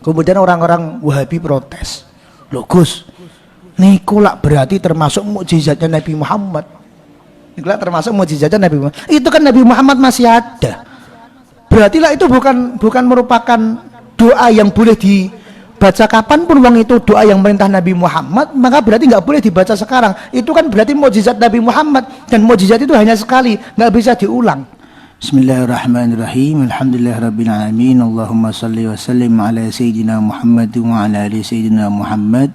Kemudian orang-orang Wahabi protes. Loh Gus, niku lak berarti termasuk mukjizatnya Nabi Muhammad. Niku lak termasuk mukjizatnya Nabi Muhammad. Itu kan Nabi Muhammad masih ada. Berarti lah itu bukan merupakan doa yang boleh dibaca kapanpun. Wong itu doa yang merintah Nabi Muhammad, maka berarti nggak boleh dibaca sekarang. Itu kan berarti mukjizat Nabi Muhammad, dan mukjizat itu hanya sekali, nggak bisa diulang. Bismillahirrahmanirrahim. Alhamdulillahirabbil alamin. Allahumma shalli wa sallim ala sayyidina Muhammad wa ala ali sayyidina Muhammad.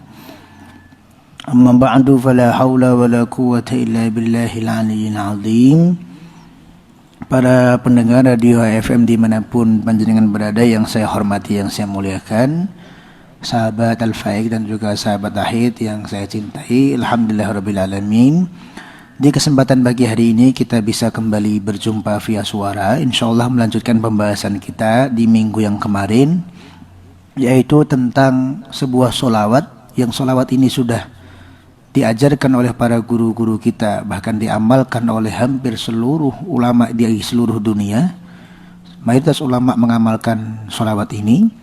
Amma ba'du, fala haula wala quwwata illa billahil aliyyil azim. Para pendengar radio FM dimanapun panjenengan berada, yang saya hormati, yang saya muliakan, sahabat Al-Faik dan juga sahabat Ahid yang saya cintai, alhamdulillahirabbil alamin. Di kesempatan pagi hari ini kita bisa kembali berjumpa via suara, insyaallah melanjutkan pembahasan kita di minggu yang kemarin, yaitu tentang sebuah solawat, yang solawat ini sudah diajarkan oleh para guru-guru kita, bahkan diamalkan oleh hampir seluruh ulama di seluruh dunia. Mayoritas ulama mengamalkan solawat ini.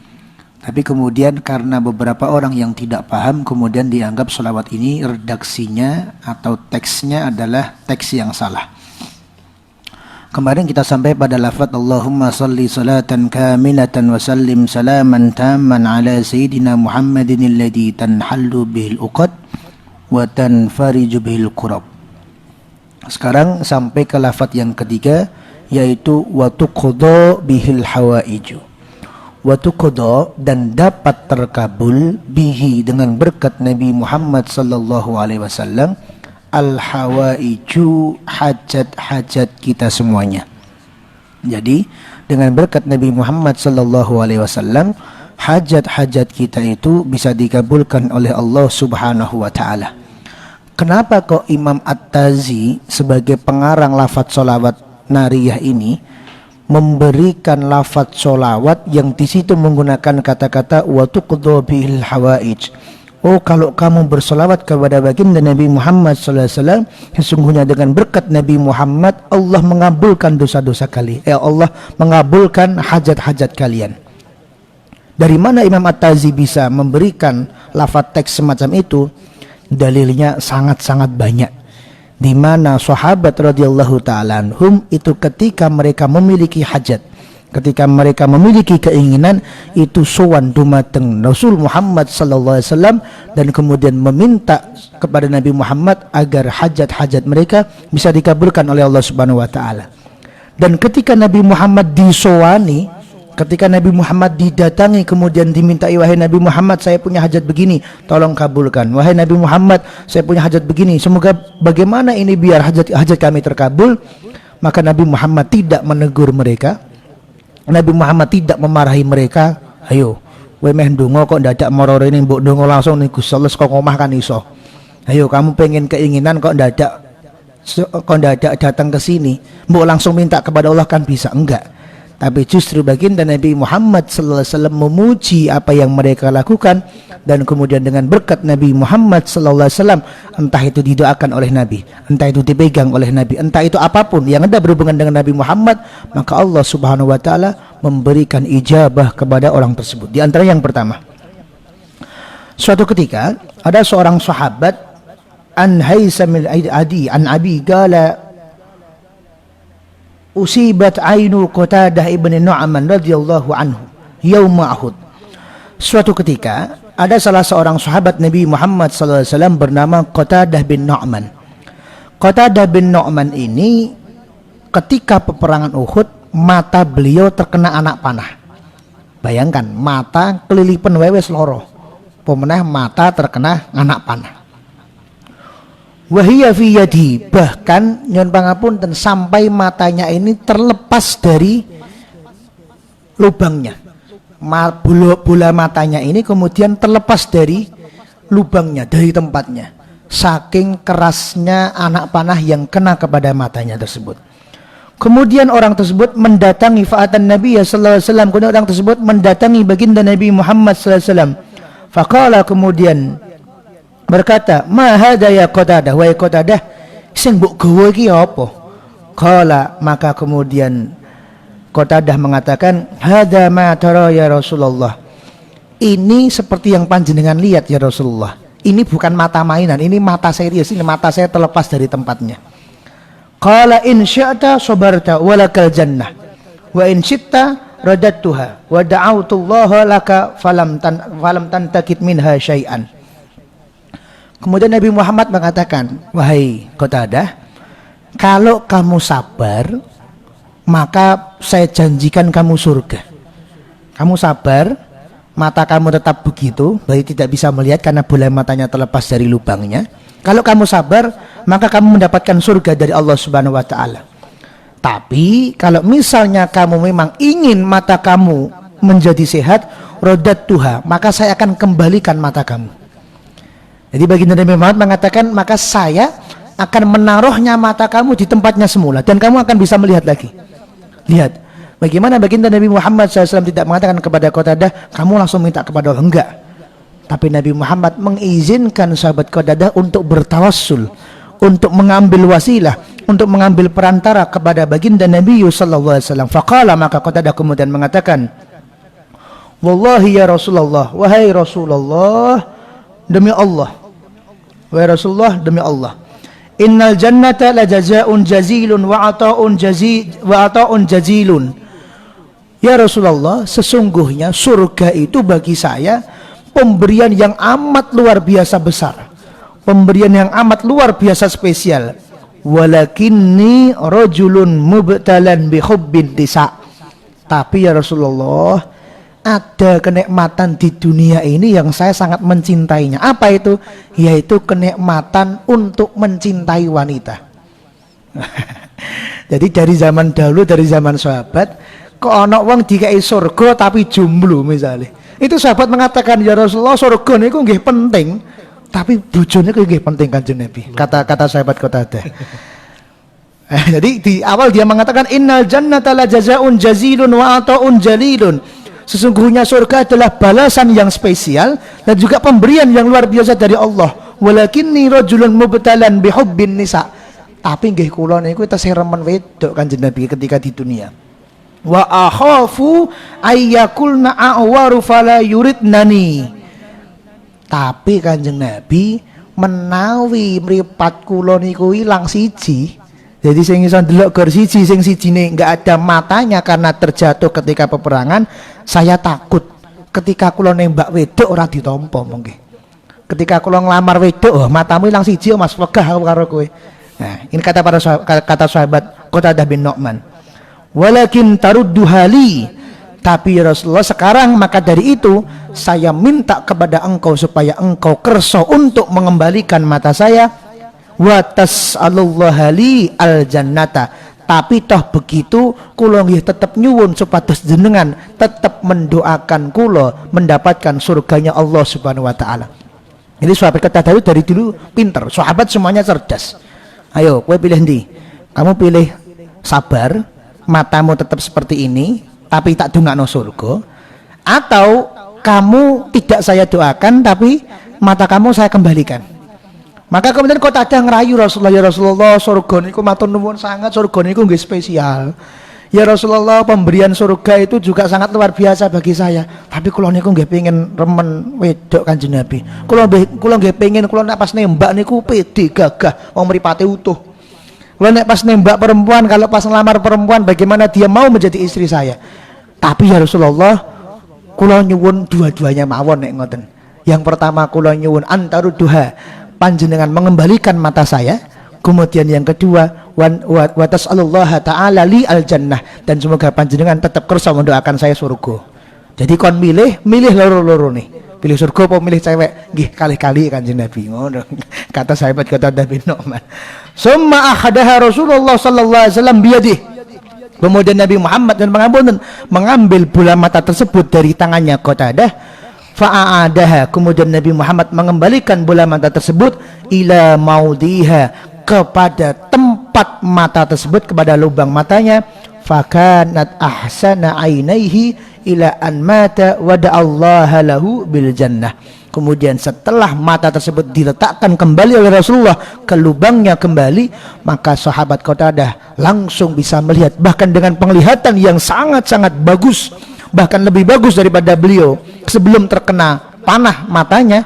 Tapi kemudian karena beberapa orang yang tidak paham, kemudian dianggap sholawat ini redaksinya atau teksnya adalah teks yang salah. Kemarin kita sampai pada lafaz Allahumma salli salatan kamilatan wa sallim salaman tamman ala sayyidina Muhammadin alladhi tanhallu bihil uqad wa tanfariju bihil kurab. Sekarang sampai ke lafaz yang ketiga, yaitu wa tuqda bihil hawaiju. Watuqda, dan dapat terkabul bihi, dengan berkat Nabi Muhammad sallallahu alaihi wasallam, al-hawaiju, hajat-hajat kita semuanya. Jadi dengan berkat Nabi Muhammad sallallahu alaihi wasallam, hajat-hajat kita itu bisa dikabulkan oleh Allah Subhanahu wa taala. Kenapa kok Imam At-Tazi sebagai pengarang lafaz sholawat nariyah ini memberikan lafaz sholawat yang di situ menggunakan kata-kata wa tuqda bil hawaij? Oh, kalau kamu bersolawat kepada baginda Nabi Muhammad sallallahu alaihi wasallam, sesungguhnya dengan berkat Nabi Muhammad Allah mengabulkan dosa-dosa kalian. Allah mengabulkan hajat-hajat kalian. Dari mana Imam At-Tazi bisa memberikan lafaz teks semacam itu? Dalilnya sangat-sangat banyak. Di mana sahabat radhiyallahu ta'ala anhum itu ketika mereka memiliki hajat, ketika mereka memiliki keinginan, itu sowan dumateng Rasul Muhammad sallallahu alaihi wasallam, dan kemudian meminta kepada Nabi Muhammad agar hajat-hajat mereka bisa dikabulkan oleh Allah Subhanahu wa taala. Dan ketika Nabi Muhammad disowani, ketika Nabi Muhammad didatangi, kemudian dimintai, wahai Nabi Muhammad, saya punya hajat begini, tolong kabulkan. Wahai Nabi Muhammad, saya punya hajat begini, semoga bagaimana ini biar hajat kami terkabul. Maka Nabi Muhammad tidak menegur mereka, Nabi Muhammad tidak memarahi mereka. Ayo, kowe meh ndonga kok ndadak marore ini, mbok ndonga langsung ning Gusti Allah kok omah kan iso. Ayo, kamu pengen keinginan kok ndadak datang ke sini, mbok langsung minta kepada Allah kan bisa? Enggak. Tapi justru baginda Nabi Muhammad sallallahu alaihi wasallam memuji apa yang mereka lakukan, dan kemudian dengan berkat Nabi Muhammad sallallahu alaihi wasallam, entah itu didoakan oleh Nabi, entah itu dipegang oleh Nabi, entah itu apapun yang ada berhubungan dengan Nabi Muhammad, maka Allah Subhanahu wa taala memberikan ijabah kepada orang tersebut. Di antara yang pertama, suatu ketika ada seorang sahabat, an Haisamil Adi an Abi Gala usibat ainu Qatadah ibn Nu'man radhiyallahu anhu yauma Uhud. Suatu ketika ada salah seorang sahabat Nabi Muhammad sallallahu alaihi wasallam bernama Qatadah bin Nu'man. Qatadah bin Nu'man ini ketika peperangan Uhud, mata beliau terkena anak panah. Bayangkan, mata kelilipan wewes loro, pemenah mata terkena anak panah. Wahiyya fi yadi, bahkan nyon pangapunten sampai matanya ini terlepas dari lubangnya. Bola matanya ini kemudian terlepas dari lubangnya, dari tempatnya. Saking kerasnya anak panah yang kena kepada matanya tersebut. Kemudian orang tersebut mendatangi fa'atan Nabi sallallahu alaihi wasallam. Kemudian orang tersebut mendatangi baginda Nabi Muhammad sallallahu alaihi wasallam. Faqala, kemudian berkata, ma hadza ya Qatadah, wahai Qatadah, sing mbok gawa iki apa? Qala, maka kemudian Qatadah mengatakan, hadza ma tara ya Rasulullah, ini seperti yang panjenengan lihat ya Rasulullah. Ini bukan mata mainan, ini mata serius, ini mata saya terlepas dari tempatnya. Qala in syi'ta sabarta walakal jannah wa in syi'ta radattuha wa da'autullaha laka falam tantakid minha syai'an. Kemudian Nabi Muhammad mengatakan, wahai Qatadah, kalau kamu sabar maka saya janjikan kamu surga. Kamu sabar, mata kamu tetap begitu, berarti tidak bisa melihat karena bola matanya terlepas dari lubangnya. Kalau kamu sabar, maka kamu mendapatkan surga dari Allah Subhanahu wa taala. Tapi kalau misalnya kamu memang ingin mata kamu menjadi sehat, radattuha, maka saya akan kembalikan mata kamu. Jadi baginda Nabi Muhammad mengatakan, maka saya akan menaruhnya mata kamu di tempatnya semula dan kamu akan bisa melihat lagi. Lihat, bagaimana baginda Nabi Muhammad SAW tidak mengatakan kepada Qatadah, kamu langsung minta kepada Allah, enggak. Tapi Nabi Muhammad mengizinkan sahabat Qatadah untuk bertawassul, untuk mengambil wasilah, untuk mengambil perantara kepada baginda Nabi SAW. Faqala, maka Qatadah kemudian mengatakan, wallahi ya Rasulullah, wahai Rasulullah, demi Allah, wahai Rasulullah, demi Allah, innal jannata la jazaa'un jazilun wa ata'un jazilun. Ya Rasulullah, sesungguhnya surga itu bagi saya pemberian yang amat luar biasa besar, pemberian yang amat luar biasa spesial. Walakinni rajulun mubtalan bi hubbin nisa. Tapi ya Rasulullah, ada kenikmatan di dunia ini yang saya sangat mencintainya. Apa itu? Yaitu kenikmatan untuk mencintai wanita. Jadi dari zaman dahulu, dari zaman sahabat, kok ana wong dikai surga tapi jomblo misalnya. Itu sahabat mengatakan, ya Rasulullah, surga niku nggih penting, tapi bojone niku nggih penting Kanjeng Nabi. Kata sahabat Qatadah. Jadi di awal dia mengatakan innal jannata la jazaa'un jazilun wa ata'un jalilun. Sesungguhnya surga adalah balasan yang spesial dan juga pemberian yang luar biasa dari Allah. Walakinni rajulun mubtalan bi hubbin nisa. Tapi nggih kula niku tesih remen wedok Kanjeng Nabi ketika di dunia. Wa akhafu ayyakulna a'waru fala yuridnani. Tapi Kanjeng Nabi menawi mripat kula niku ilang siji. Jadi sing iso ndelok gor siji, sing sijine enggak ada matanya karena terjatuh ketika peperangan, saya takut ketika kula nembak wedok ora ditampa mungkin. Ketika kula nglamar wedok, oh, matamu ilang siji, oh, Mas, wegah karo kowe. Nah, ini kata sahabat Qatadah bin Nu'man. Walakin taruddu hali, tapi ya Rasulullah, sekarang maka dari itu saya minta kepada engkau supaya engkau kerso untuk mengembalikan mata saya. Wa tas'alullaha li al jannata, tapi toh begitu kula nggih tetep nyuwun supados jenengan tetep mendoakan kula mendapatkan surganya Allah Subhanahu wa taala. Jadi sahabat Qatadah itu dari dulu pinter, sahabat semuanya cerdas. Ayo kowe pilih ndi? Kamu pilih sabar, matamu tetap seperti ini tapi tak dongakno surga, atau kamu tidak saya doakan tapi mata kamu saya kembalikan. Maka kemudian Qatadah ngerayu Rasulullah, ya Rasulullah, surga niku matur nuwun sangat, surga niku nggih spesial. Ya Rasulullah, pemberian surga itu juga sangat luar biasa bagi saya. Tapi kula niku nggih pengin remen wedok Kanjeng Nabi. Kula nggih pengin kula nek pas nembak niku pede gagah, wong mripate utuh. Kula nek pas nembak perempuan, kalau pas ngelamar perempuan bagaimana dia mau menjadi istri saya. Tapi ya Rasulullah, kula nyuwun dua-duanya mawon nek ngoten. Yang pertama kula nyuwun antarudduha, panjenengan mengembalikan mata saya. Kemudian yang kedua, wa tas'alullaha ta'ala li al jannah, dan semoga panjenengan tetap kersa mendoakan saya surga. Jadi kon milih loro-loro nih, pilih surga apa milih cewek, nggih kali-kali Kanjeng Nabi ngono. Kata sahabat Qatadah bin Nu'man. Summa ahadaha Rasulullah sallallahu alaihi wasallam biyadihi. Kemudian Nabi Muhammad dan mengambil bola mata tersebut dari tangannya Qatadah. Fa'adaha, kemudian Nabi Muhammad mengembalikan bola mata tersebut ila maudiha, kepada tempat mata tersebut, kepada lubang matanya. Fakanat ahsana ainaihi ila an mata wa da'allaha lahu bil jannah. Kemudian setelah mata tersebut diletakkan kembali oleh Rasulullah ke lubangnya kembali, maka sahabat Qatadah langsung bisa melihat, bahkan dengan penglihatan yang sangat-sangat bagus, bahkan lebih bagus daripada beliau sebelum terkena panah matanya.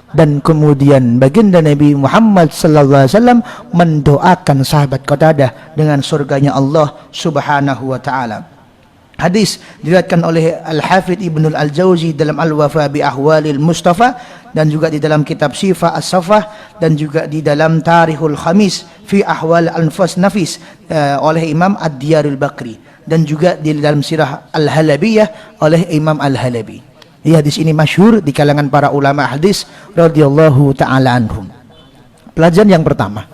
Dan kemudian baginda Nabi Muhammad sallallahu alaihi wasallam mendoakan sahabat Qatadah dengan surganya Allah Subhanahu wa taala. Hadis diriwayatkan oleh Al-Hafidz Ibnu Al-Jauzi dalam Al-Wafa bi Ahwalil Mustafa, dan juga di dalam kitab Syifa As-Safah, dan juga di dalam Tarikhul Khamis fi Ahwal Anfas Nafis oleh Imam Ad-Diyarul Bakri, dan juga di dalam Sirah Al-Halabiyah oleh Imam Al-Halabi. Hadis ini masyhur di kalangan para ulama hadis radhiyallahu taala anhum. Pelajaran yang pertama,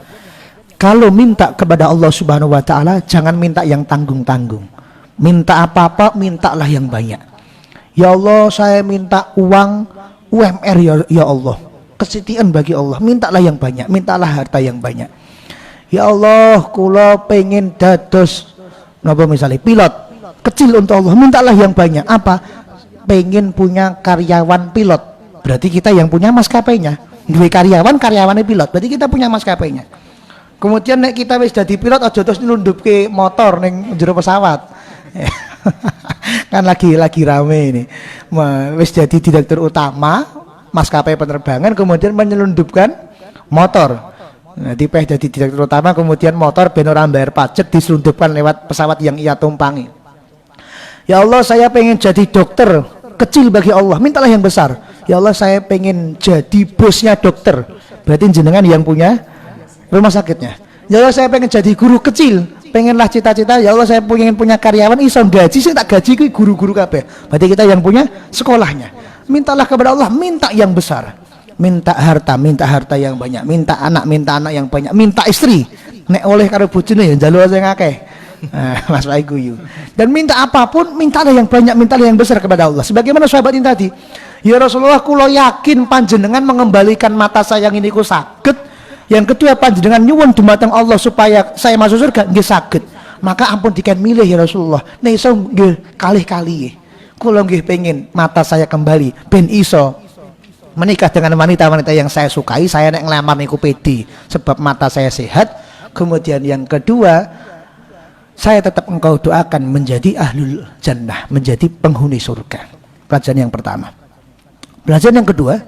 kalau minta kepada Allah Subhanahu wa taala jangan minta yang tanggung-tanggung. Minta apa-apa mintalah yang banyak. Ya Allah, saya minta uang UMR ya Allah. Kesetiaan bagi Allah, mintalah yang banyak, mintalah harta yang banyak. Ya Allah, kula pengen dados napa misalnya pilot. Kecil untuk Allah, mintalah yang banyak. Apa? Pengen punya karyawan pilot, berarti kita yang punya maskapainya. Duwe karyawannya pilot, berarti kita punya maskapainya. Kemudian nek kita wis dadi pilot aja terus nundupke motor ning jero pesawat. Kan lagi rame ini. Wis jadi direktur utama maskapai penerbangan kemudian menyelundupkan motor. Nah, dipeh jadi direktur utama kemudian motor ben ora bayar pajak diselundupkan lewat pesawat yang ia tumpangi. Ya Allah, saya pengen jadi dokter, kecil bagi Allah, mintalah yang besar. Ya Allah, saya pengen jadi bosnya dokter, berarti jenengan yang punya rumah sakitnya. Ya Allah, saya pengen jadi guru, kecil, pengenlah cita-cita. Ya Allah, saya pengen punya karyawan iso gaji, saya tak gaji guru-guru kabeh, berarti kita yang punya sekolahnya. Mintalah kepada Allah, minta yang besar, minta harta yang banyak, minta anak yang banyak, minta istri. Nek oleh karo bojone ya njaluk sing akeh. Mas Guyu. Dan minta apapun, mintalah yang banyak, mintalah yang besar kepada Allah. Sebagaimana sahabat ini tadi, ya Rasulullah, kula yakin panjenengan mengembalikan mata saya yang ini ku saged. Yang kedua, panjenengan nyuwun dumateng Allah supaya saya masuk surga, nggih saged. Maka ampun diken milih ya Rasulullah. Nek iso nggih kalih-kalih. Kula nggih pengen mata saya kembali ben iso menikah dengan wanita-wanita yang saya sukai. Saya nek nglamar niku pede sebab mata saya sehat. Kemudian yang kedua, saya tetap engkau doakan menjadi ahlul jannah, menjadi penghuni surga. Pelajaran yang pertama. Pelajaran yang kedua,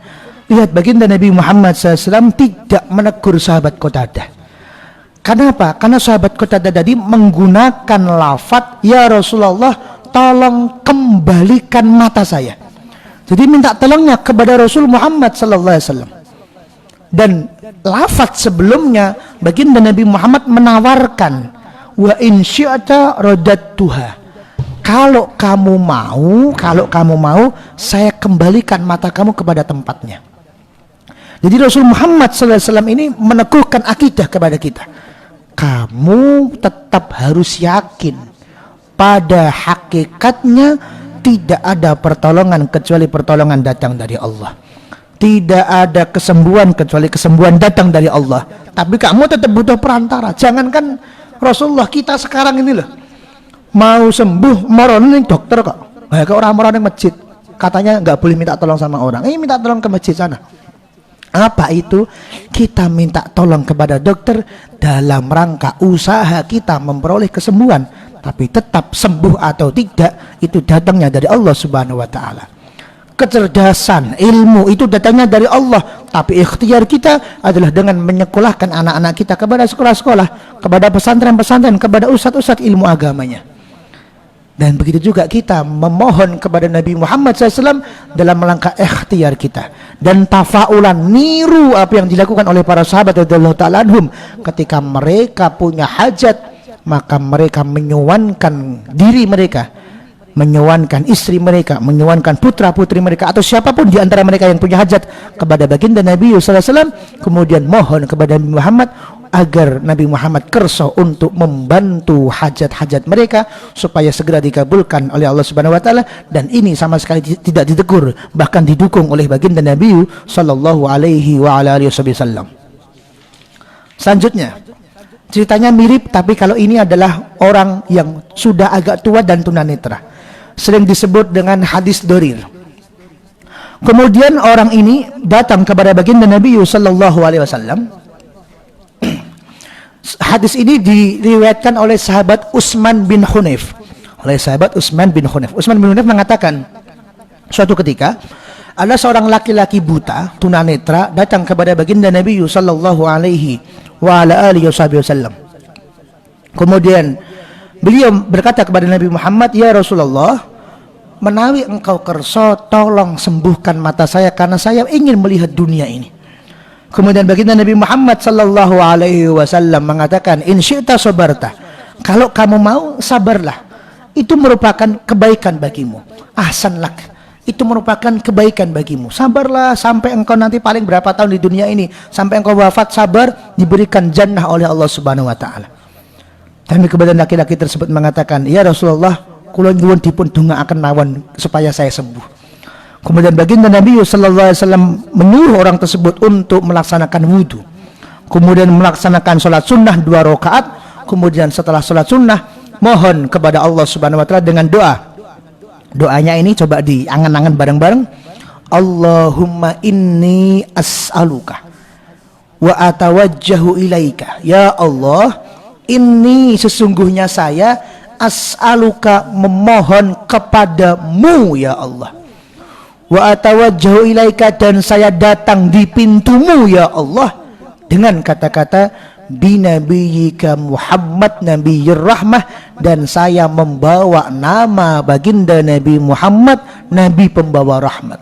lihat baginda Nabi Muhammad SAW tidak menegur sahabat Qatadah. Kenapa? Karena sahabat Qatadah tadi menggunakan lafaz, ya Rasulullah, tolong kembalikan mata saya. Jadi minta tolongnya kepada Rasul Muhammad SAW. Dan lafaz sebelumnya baginda Nabi Muhammad menawarkan, wa in syi'ta radattuha. Kalau kamu mau, saya kembalikan mata kamu kepada tempatnya. Jadi Rasul Muhammad SAW ini meneguhkan akidah kepada kita. Kamu tetap harus yakin pada hakikatnya tidak ada pertolongan kecuali pertolongan datang dari Allah. Tidak ada kesembuhan kecuali kesembuhan datang dari Allah. Tapi kamu tetap butuh perantara. Jangankan Rasulullah, kita sekarang ini loh mau sembuh meronin dokter kok. Kayak orang meronin masjid, katanya nggak boleh minta tolong sama orang. Minta tolong ke masjid sana. Apa itu? Kita minta tolong kepada dokter dalam rangka usaha kita memperoleh kesembuhan. Tapi tetap sembuh atau tidak itu datangnya dari Allah Subhanahu wa taala. Kecerdasan, ilmu itu datangnya dari Allah, tapi ikhtiar kita adalah dengan menyekolahkan anak-anak kita kepada sekolah-sekolah, kepada pesantren-pesantren, kepada ustadz-ustadz ilmu agamanya. Dan begitu juga kita memohon kepada Nabi Muhammad SAW dalam langkah ikhtiar kita dan tafaulan niru apa yang dilakukan oleh para sahabat radhiyallahu ta'ala anhum. Ketika mereka punya hajat, maka mereka menyuwankan diri mereka, menyuwankan istri mereka, menyuwankan putra-putri mereka atau siapapun di antara mereka yang punya hajat kepada baginda Nabi SAW, kemudian mohon kepada Nabi Muhammad agar Nabi Muhammad kerso untuk membantu hajat-hajat mereka supaya segera dikabulkan oleh Allah Subhanahu wa taala. Dan ini sama sekali tidak ditegur, bahkan didukung oleh baginda Nabi sallallahu alaihi wasallam. Selanjutnya, ceritanya mirip, tapi kalau ini adalah orang yang sudah agak tua dan tunanetra, sering disebut dengan hadis dorir. Kemudian orang ini datang kepada baginda Nabi sallallahu alaihi wasallam. Hadis ini diriwayatkan oleh sahabat Utsman bin Hunayf oleh sahabat Utsman bin Hunayf. Utsman bin Hunayf mengatakan, suatu ketika ada seorang laki-laki buta tunanetra datang kepada baginda Nabi sallallahu alaihi wa ala alihi wasallam. Kemudian beliau berkata kepada Nabi Muhammad, "Ya Rasulullah, menawi engkau kersa, tolong sembuhkan mata saya karena saya ingin melihat dunia ini." Kemudian baginda Nabi Muhammad sallallahu alaihi wasallam mengatakan, "In syi'ta sabarta." Kalau kamu mau, sabarlah. Itu merupakan kebaikan bagimu. Ahsan lak. Itu merupakan kebaikan bagimu. Sabarlah sampai engkau nanti paling berapa tahun di dunia ini, sampai engkau wafat, sabar, diberikan jannah oleh Allah Subhanahu wa taala. Tapi kemudian laki-laki tersebut mengatakan, "Ya Rasulullah, kula nyuwun dipun dongaaken mawon supaya saya sembuh." Kemudian baginda Nabi sallallahu alaihi wasallam menyuruh orang tersebut untuk melaksanakan wudu. Kemudian melaksanakan sholat sunnah 2 rakaat. Kemudian setelah sholat sunnah, mohon kepada Allah Subhanahu wa taala dengan doa. Doanya ini coba diangan-angan bareng-bareng. Allahumma inni as'aluka wa atawajjahu ilaika. Ya Allah, ini sesungguhnya saya as'aluka memohon kepadamu ya Allah. Wa atawajjahu ilaika, dan saya datang di pintumu ya Allah dengan kata-kata binabiyyika Muhammad nabiyyir rahmah, dan saya membawa nama baginda Nabi Muhammad, nabi pembawa rahmat.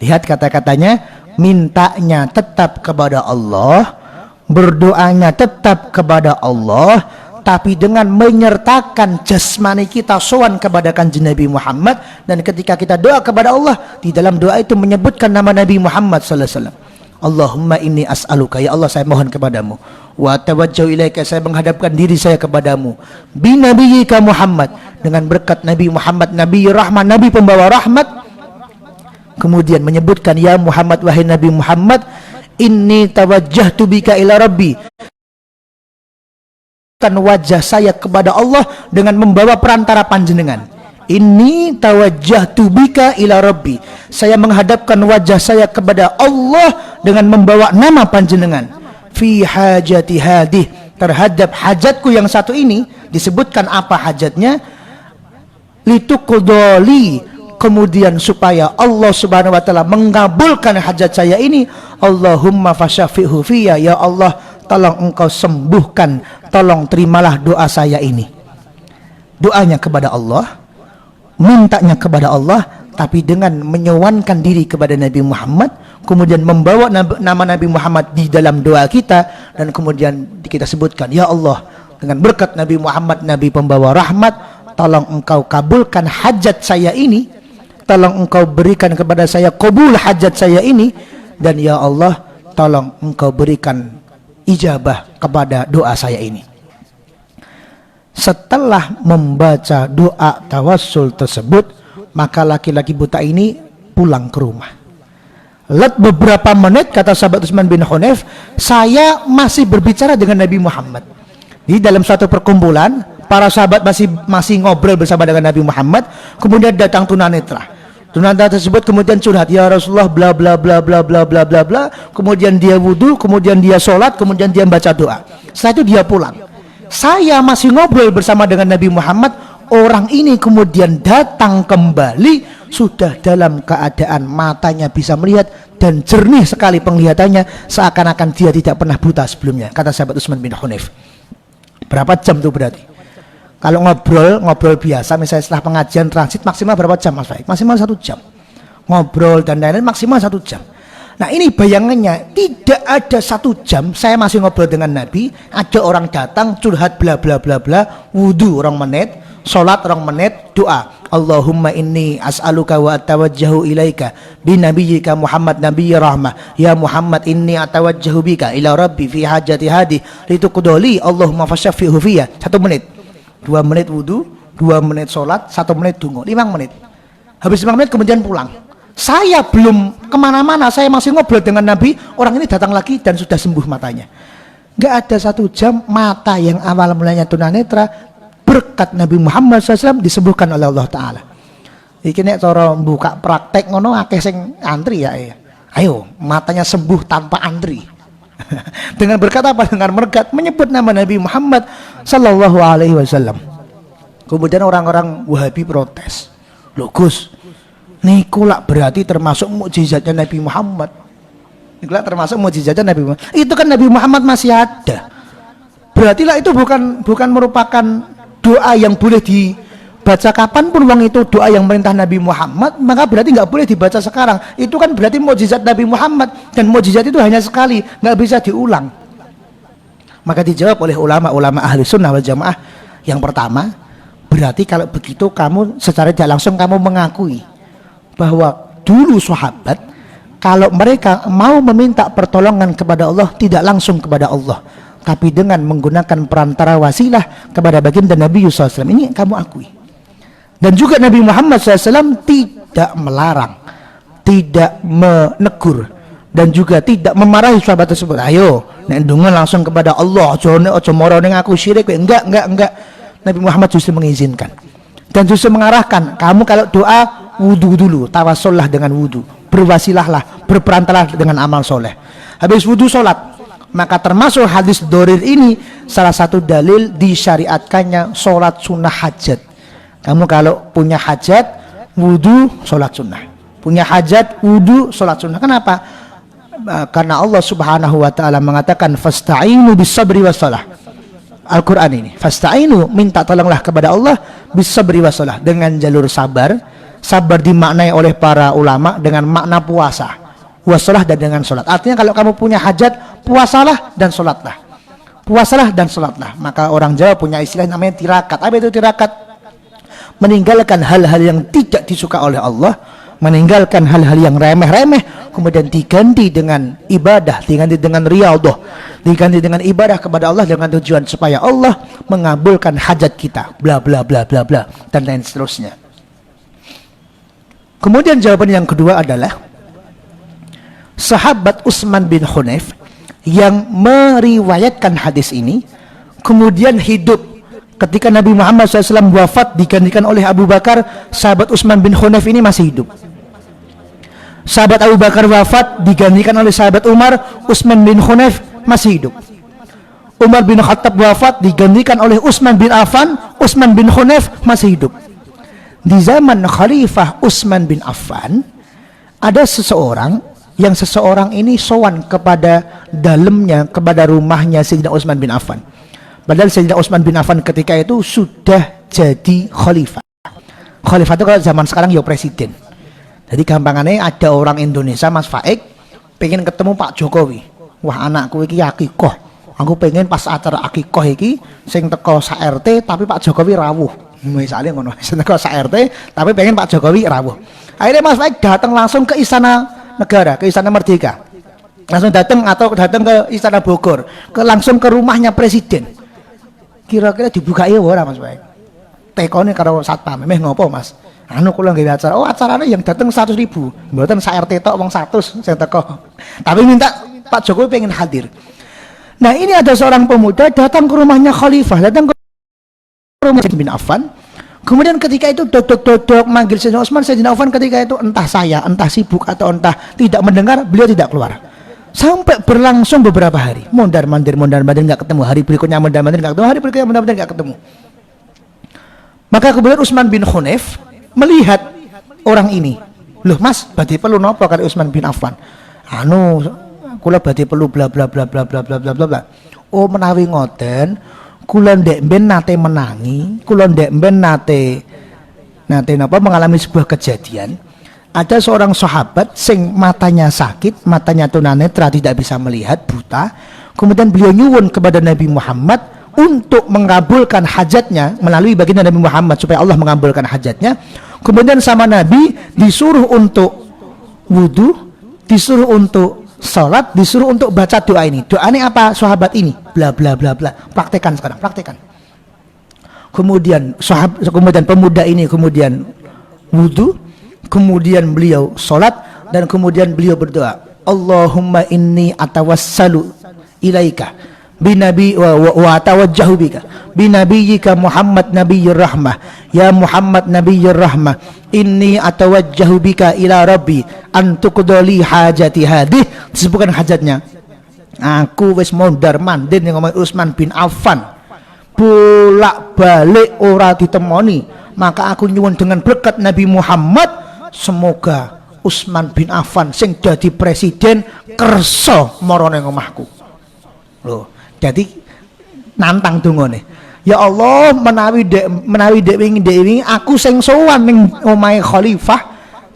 Lihat kata-katanya, mintanya tetap kepada Allah, berdoanya tetap kepada Allah, tapi dengan menyertakan jasmani kita sowan kepada kanjeng Nabi Muhammad. Dan ketika kita doa kepada Allah, di dalam doa itu menyebutkan nama Nabi Muhammad sallallahu alaihi wasallam. Allahumma inni as'aluka, ya Allah saya mohon kepadamu, wa tawajjahu ilaika, saya menghadapkan diri saya kepadamu, binabiyyika Muhammad, dengan berkat Nabi Muhammad, Nabi rahmat, Nabi pembawa rahmat. Kemudian menyebutkan, ya Muhammad, wahai Nabi Muhammad, inni tawajjahtu bika ila rabbi, kan wajah saya kepada Allah dengan membawa perantara panjenengan. Inni tawajjahtu bika ila rabbi, saya menghadapkan wajah saya kepada Allah dengan membawa nama panjenengan. Fi hajati hadih, terhadap hajatku yang satu ini. Disebutkan apa hajatnya? Lituqdoli, kemudian supaya Allah Subhanahu wa taala mengabulkan hajat saya ini. Allahumma fasyafi'hu fiyya, ya Allah tolong engkau sembuhkan, tolong terimalah doa saya ini. Doanya kepada Allah, mintanya kepada Allah, tapi dengan menyewankan diri kepada Nabi Muhammad, kemudian membawa nama Nabi Muhammad di dalam doa kita, dan kemudian kita sebutkan, ya Allah, dengan berkat Nabi Muhammad, Nabi pembawa rahmat, tolong engkau kabulkan hajat saya ini, tolong engkau berikan kepada saya qabul hajat saya ini, dan ya Allah tolong engkau berikan ijabah kepada doa saya ini. Setelah membaca doa tawassul tersebut, maka laki-laki buta ini pulang ke rumah. Let beberapa menit, kata sahabat Utsman bin Hunayf, saya masih berbicara dengan Nabi Muhammad. Di dalam suatu perkumpulan, para sahabat masih ngobrol bersama dengan Nabi Muhammad. Kemudian datang tunanetra. Tunanetra tersebut kemudian curhat, ya Rasulullah bla bla bla bla bla bla bla bla. Kemudian dia wudu, kemudian dia sholat, kemudian dia baca doa. Setelah itu dia pulang. Saya masih ngobrol bersama dengan Nabi Muhammad. Orang ini kemudian datang kembali, sudah dalam keadaan matanya bisa melihat dan jernih sekali penglihatannya, seakan-akan dia tidak pernah buta sebelumnya, kata sahabat Utsman bin Hunayf. Berapa jam itu berarti? Kalau ngobrol biasa, misalnya setelah pengajian transit, maksimal berapa jam Mas Faik? Maksimal 1 jam. Ngobrol dan lain-lain maksimal 1 jam. Nah ini bayangannya, tidak ada 1 jam saya masih ngobrol dengan Nabi, ada orang datang curhat bla bla bla bla, wudu 2 menit, sholat 2 menit, doa Allahumma inni as'aluka wa atawajjahu ilaika binabiyyika Muhammad nabiyyir rahmah, ya Muhammad inni atawajjahu bika ila rabbi fi hajati hadi lituqdoli Allahumma fasyafi'hu fiyya. 1 menit, 2 menit wudu, 2 menit sholat, 1 menit dungo, 5 menit. Habis 5 menit kemudian pulang. Saya belum kemana-mana, saya masih ngobrol dengan Nabi. Orang ini datang lagi dan sudah sembuh matanya. Gak ada 1 jam, mata yang awal mulanya tunanetra berkat Nabi Muhammad SAW disembuhkan oleh Allah Ta'ala. Iki nek cara buka praktek ngono akeh sing antri ya. Ayo, matanya sembuh tanpa antri. Dengan berkat apa? Dengan berkat menyebut nama Nabi Muhammad sallallahu alaihi wasallam. Kemudian orang-orang Wahabi protes. Loh Gus, niku lak berarti termasuk mukjizatnya Nabi Muhammad. Niku lak termasuk mukjizatnya Nabi Muhammad. Itu kan Nabi Muhammad masih ada. Berarti lah itu bukan merupakan doa yang boleh dibaca kapanpun. Wong itu doa yang merintah Nabi Muhammad, maka berarti nggak boleh dibaca sekarang. Itu kan berarti mukjizat Nabi Muhammad, dan mukjizat itu hanya sekali, nggak bisa diulang. Maka dijawab oleh ulama-ulama ahli sunnah wal jamaah, yang pertama, berarti kalau begitu kamu secara tidak langsung kamu mengakui bahwa dulu sahabat kalau mereka mau meminta pertolongan kepada Allah tidak langsung kepada Allah, tapi dengan menggunakan perantara wasilah kepada baginda Nabi SAW. Ini kamu akui. Dan juga Nabi Muhammad SAW tidak melarang, tidak menegur, dan juga tidak memarahi sahabat tersebut. Ayo nek ndonga langsung kepada Allah, aja moro ning aku syirik. Enggak. Nabi Muhammad justru mengizinkan dan justru mengarahkan, kamu kalau doa wudu dulu, tawassullah dengan wudu, berwasilahlah, berperantarlah dengan amal soleh. Habis wudu sholat. Maka termasuk hadis dorir ini salah satu dalil disyariatkannya sholat sunnah hajat. Kamu kalau punya hajat wudu sholat sunnah, punya hajat wudu sholat sunnah. Kenapa? Karena Allah Subhanahu wa ta'ala mengatakan fasta'inu bisabri wassalah. Al-Quran ini fasta'inu, minta tolonglah kepada Allah bisabri wassalah, dengan jalur sabar. Sabar dimaknai oleh para ulama dengan makna puasa, wassalah, dan dengan sholat. Artinya kalau kamu punya hajat, puasalah dan sholatlah, puasalah dan sholatlah. Maka orang Jawa punya istilah namanya tirakat. Apa itu tirakat? Meninggalkan hal-hal yang tidak disuka oleh Allah, meninggalkan hal-hal yang remeh-remeh, kemudian diganti dengan ibadah, diganti dengan riyadhah, diganti dengan ibadah kepada Allah dengan tujuan supaya Allah mengabulkan hajat kita, bla bla bla bla bla, dan lain seterusnya. Kemudian jawaban yang kedua adalah sahabat Utsman bin Hunayf yang meriwayatkan hadis ini kemudian hidup ketika Nabi Muhammad SAW wafat digantikan oleh Abu Bakar. Sahabat Utsman bin Hunayf ini masih hidup. Sahabat Abu Bakar wafat digantikan oleh sahabat Umar, Utsman bin Hunayf masih hidup. Umar bin Khattab wafat digantikan oleh Utsman bin Affan, Utsman bin Hunayf masih hidup. Di zaman Khalifah Utsman bin Affan ada seseorang yang seseorang ini sowan kepada dalamnya, kepada rumahnya Sayyidina Utsman bin Affan. Padahal Sayyidina Utsman bin Affan ketika itu sudah jadi khalifah. Khalifah itu kalau zaman sekarang ya presiden. Jadi gampangannya ada orang Indonesia, Mas Faik, pengen ketemu Pak Jokowi. Wah, anakku iki akikoh. Aku pengen pas acara akikoh iki sing teko sak RT tapi Pak Jokowi rawuh. Misalnya ngono, sing teko sak RT tapi pengen Pak Jokowi rawuh. Akhirnya Mas Faik datang langsung ke Istana Negara, ke Istana Merdeka. Langsung datang ke Istana Bogor, langsung ke rumahnya presiden. Kira-kira dibuka ya ora Mas Faik? Tekone karo satpam, meh ngopo Mas? Anu kula nggih acara. Oh, acaranya yang datang 100.000. Mboten sak RT tok wong 100 sing teko. Tapi minta Pak Jokowi pengen hadir. Nah, ini ada seorang pemuda datang ke rumahnya khalifah, datang ke rumah bin Affan. Kemudian ketika itu dodok-dodok manggil Sayyidina Utsman. Sayyidina Affan ketika itu entah sibuk atau entah tidak mendengar, beliau tidak keluar. Sampai berlangsung beberapa hari. Mondar-mandir enggak ketemu. Hari berikutnya mondar-mandir enggak ketemu. Hari berikutnya mondar-mandir enggak ketemu. Maka kemudian Utsman bin Hunayf melihat orang ini. Loh Mas, badhe perlu napa kali Utsman bin Affan? Anu, kula badhe perlu bla bla bla bla bla bla bla bla. Oh, menawi ngoten, kula ndek mben nate menangi, kula ndek mben nate napa mengalami sebuah kejadian. Ada seorang sahabat sing matanya sakit, matanya tunanetra, tidak bisa melihat, buta. Kemudian beliau nyuwun kepada Nabi Muhammad untuk mengabulkan hajatnya melalui baginda Nabi Muhammad supaya Allah mengabulkan hajatnya. Kemudian sama Nabi disuruh untuk wudu, disuruh untuk sholat, disuruh untuk baca doa ini. Doa ini apa sahabat ini? Bla bla bla bla. Praktekan sekarang, praktekan. Kemudian pemuda ini kemudian wudu, kemudian beliau sholat, dan kemudian beliau berdoa, Allahumma inni atawassalu ilaika binabi wa atawajjahu bika binabiyyika Muhammad nabiyyir rahmah, ya Muhammad nabiyyir rahmah, inni atawajjahu bika ila rabbi an tuqdali hajati hadih. Disebutkan hajatnya. Aku wis mondar mandir yang ngomong Utsman bin Affan, bolak-balik ora ditemoni, maka aku nyuwun dengan berkat Nabi Muhammad semoga Utsman bin Affan sing dadi presiden kersa marane omahku. Loh, jadi nantang dongane. Ya Allah, menawi dek wingi aku sing sowan ning omahe khalifah,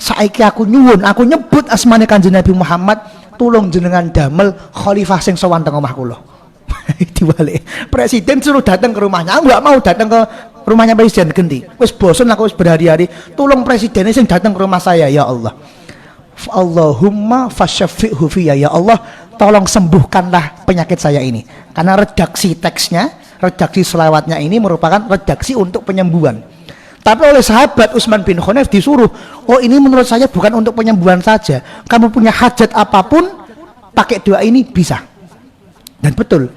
saiki aku nyuwun, aku nyebut asmane Kanjeng Nabi Muhammad, tulung jenengan damel khalifah sing sowan teng omah kula. Dibalik. Presiden suruh datang ke rumahnya, aku enggak mau datang ke rumahnya presiden ganti. Wis bosen aku wis berhari-hari, tolong presidennya sing datang ke rumah saya ya Allah. Allahumma fasyafi'hu fiyya, ya Allah tolong sembuhkanlah penyakit saya ini. Karena redaksi teksnya, redaksi selawatnya ini merupakan redaksi untuk penyembuhan. Tapi oleh sahabat Utsman bin Hunayf disuruh, oh ini menurut saya bukan untuk penyembuhan saja, kamu punya hajat apapun pakai doa ini bisa. Dan betul,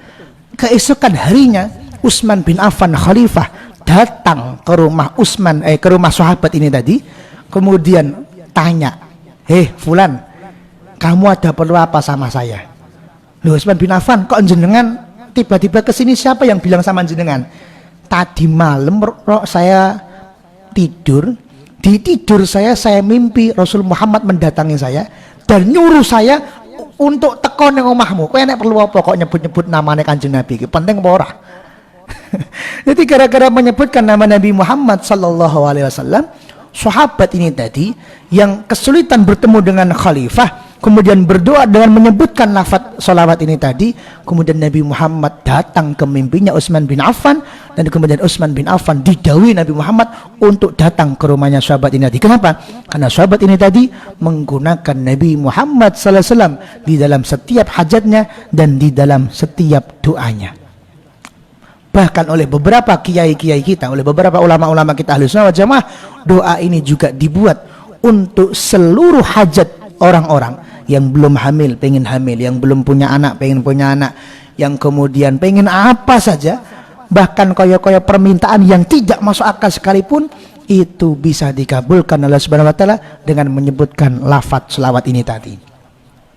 keesokan harinya Utsman bin Affan khalifah datang ke rumah ke rumah sahabat ini tadi, kemudian tanya, "Hei fulan, kamu ada perlu apa sama saya?" Loh, Utsman bin Affan, kok jenengan tiba-tiba kesini, siapa yang bilang sama jenengan? Tadi malam saya tidur, di tidur saya mimpi Rasul Muhammad mendatangi saya dan nyuruh saya untuk teko ning omahmu. Kowe nek perlu apa kok nyebut-nyebut namanya Kanjeng Nabi? Penting apa ora? Jadi gara-gara menyebutkan nama Nabi Muhammad sallallahu alaihi wasallam, sahabat ini tadi yang kesulitan bertemu dengan khalifah, kemudian berdoa dengan menyebutkan lafaz salawat ini tadi, kemudian Nabi Muhammad datang ke mimpinya Utsman bin Affan, dan kemudian Utsman bin Affan didhawuhi Nabi Muhammad untuk datang ke rumahnya sahabat ini tadi. Kenapa? Karena sahabat ini tadi menggunakan Nabi Muhammad sallallahu alaihi wasallam di dalam setiap hajatnya dan di dalam setiap doanya. Bahkan oleh beberapa kiai-kiai kita, oleh beberapa ulama-ulama kita Ahlus Sunnah wal Jamaah, doa ini juga dibuat untuk seluruh hajat orang-orang yang belum hamil, pengen hamil, yang belum punya anak, pengen punya anak, yang kemudian pengen apa saja, bahkan koyo-koyo permintaan yang tidak masuk akal sekalipun, itu bisa dikabulkan oleh Subhanahu wa Ta'ala dengan menyebutkan lafaz selawat ini tadi.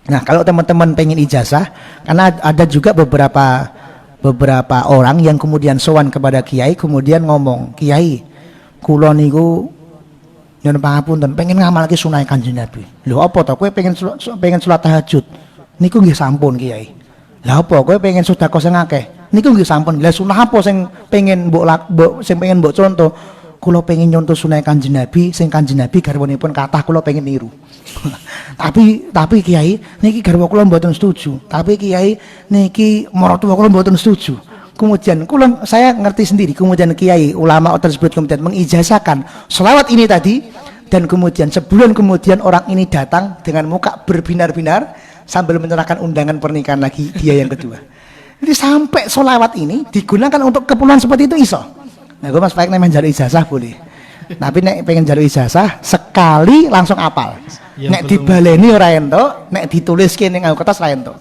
Nah, kalau teman-teman pengen ijazah, karena ada juga beberapa orang yang kemudian sowan kepada kiai, kemudian ngomong, "Kiai, kula niku nyuwun pangapunten pengen ngamalke sunah Kanjeng Nabi." Lho apa to? Kowe pengen salat tahajud? Niku nggih sampun Kiai. Lah apa kowe pengen sedekah sing akeh? Niku nggih sampun. Lah sunah apa sing pengen mbok contoh? Kula pengen nyontoh sunah Kanjeng Nabi, sing Kanjeng Nabi garwanipun kathah kula pengen niru. tapi Kiai niki garwa kula mboten setuju. Tapi Kiai niki maratuwa kula mboten setuju. Kemudian saya ngerti sendiri, kemudian Kiai ulama tersebut kemudian mengijazahkan selawat ini tadi, dan kemudian sebulan kemudian orang ini datang dengan muka berbinar-binar sambil menyerahkan undangan pernikahan lagi dia yang kedua. Jadi sampai selawat ini digunakan untuk keperluan seperti itu iso. Nah, gue Mas Faik nek menjaluk ijazah boleh. Tapi nek pengen jaluk ijazah sekali langsung apal. Nek dibaleni ora entuk, nek dituliske ning kertas ora entuk.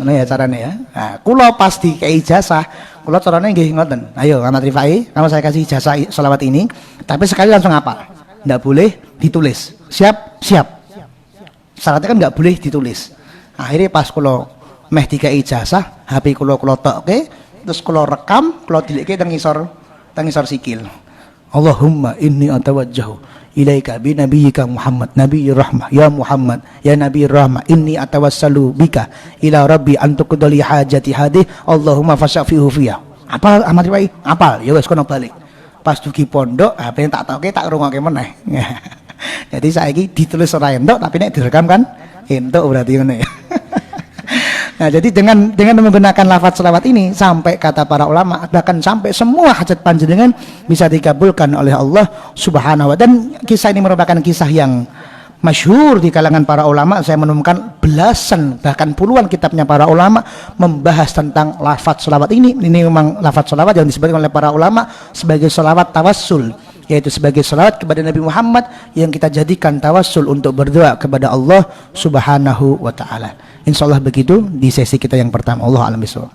Ngono ya carane ya. Nah, kula pas dikei ijazah, kula carane nggih ngoten. Ayo Ahmad Rifai, kamu saya kasih ijazah selawat ini, tapi sekali langsung hafal. Enggak boleh ditulis. Siap? Siap. Syaratnya kan enggak boleh ditulis. Akhirnya pas kula meh dikei ijazah, HP kula tokke, terus kula rekam, kula dilike teng ngisor sikil. Allahumma inni atawajjahu ilaika bi nabiyyika Muhammad nabiyyir rahmah ya Muhammad ya nabiyyir rahmah inni atawassalu bika ila rabbi an tuqdali hajati hadhi Allahumma fasyafihu fiyya. Apal Ahmad Rifai? Apal. Ya wis kono balik. Pas dugi pondok, HP tak toke tak rungokke meneh. Jadi saiki ditulis ora entuk tapi nek direkam kan entuk berarti ngono ya. Nah, jadi dengan menggunakan lafaz selawat ini, sampai kata para ulama, bahkan sampai semua hajat panjenengan bisa dikabulkan oleh Allah Subhanahu wa Ta'ala. Dan kisah ini merupakan kisah yang masyhur di kalangan para ulama. Saya menemukan belasan bahkan puluhan kitabnya para ulama membahas tentang lafaz selawat ini. Ini memang lafaz selawat yang disebutkan oleh para ulama sebagai selawat tawassul, yaitu sebagai selawat kepada Nabi Muhammad yang kita jadikan tawassul untuk berdoa kepada Allah Subhanahu wa Ta'ala. Insyaallah begitu di sesi kita yang pertama. Allah a'lam bishawab.